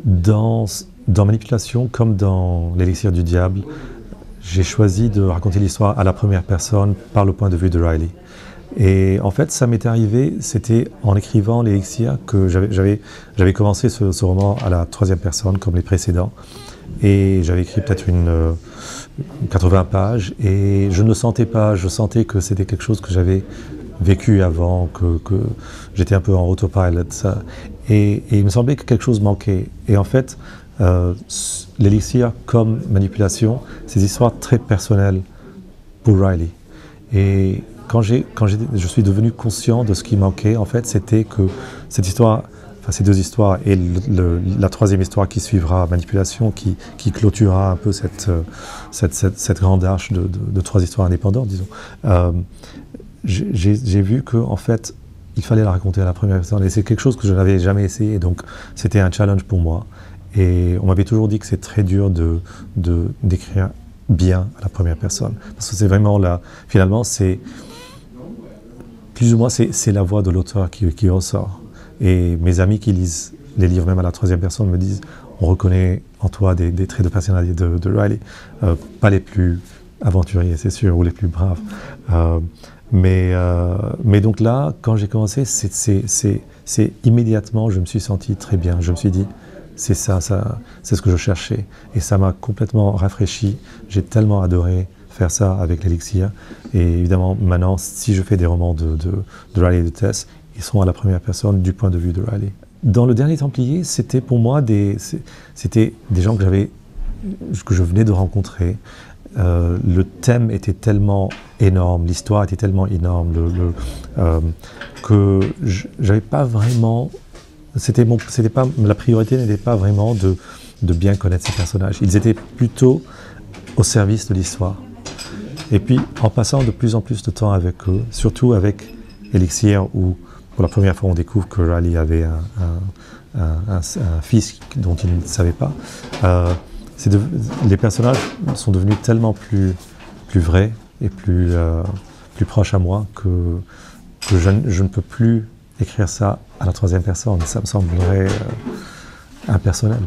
Dans Manipulation, comme dans l'Élixir du Diable, j'ai choisi de raconter l'histoire à la première personne par le point de vue de Riley. Et en fait, ça m'était arrivé, c'était en écrivant l'Élixir que j'avais commencé ce roman à la troisième personne, comme les précédents. Et j'avais écrit peut-être 80 pages, et je ne le sentais pas, je sentais que c'était quelque chose que j'avais vécu avant, que j'étais un peu en autopilot. Et il me semblait que quelque chose manquait. Et en fait, l'Élixir comme Manipulation, c'est des histoires très personnelles pour Riley. Et quand je suis devenu conscient de ce qui manquait, en fait, c'était que cette histoire, enfin ces deux histoires et la troisième histoire qui suivra, Manipulation, qui clôturera un peu cette grande arche de trois histoires indépendantes, disons, j'ai vu qu'en fait, il fallait la raconter à la première personne. Et c'est quelque chose que je n'avais jamais essayé, donc c'était un challenge pour moi. Et on m'avait toujours dit que c'est très dur d'écrire bien à la première personne. Parce que c'est vraiment là, finalement, c'est plus ou moins c'est la voix de l'auteur qui ressort. Et mes amis qui lisent les livres même à la troisième personne me disent on reconnaît en toi des traits de personnalité de Riley. Pas les plus aventuriers, c'est sûr, ou les plus braves. Mais donc là, quand j'ai commencé, c'est immédiatement, je me suis senti très bien. Je me suis dit, c'est ça, c'est ce que je cherchais. Et ça m'a complètement rafraîchi. J'ai tellement adoré faire ça avec l'Élixir. Et évidemment, maintenant, si je fais des romans de Riley et de Tess, ils seront à la première personne du point de vue de Riley. Dans Le Dernier Templier, c'était pour moi c'était des gens que je venais de rencontrer. Le thème était tellement énorme, l'histoire était tellement énorme que j'avais pas vraiment. La priorité n'était pas vraiment de bien connaître ces personnages. Ils étaient plutôt au service de l'histoire. Et puis, en passant de plus en plus de temps avec eux, surtout avec Élixir, où pour la première fois on découvre que Riley avait un fils dont il ne savait pas, les personnages sont devenus tellement plus vrais et plus proches à moi que je ne peux plus écrire ça à la troisième personne. Ça me semblerait impersonnel.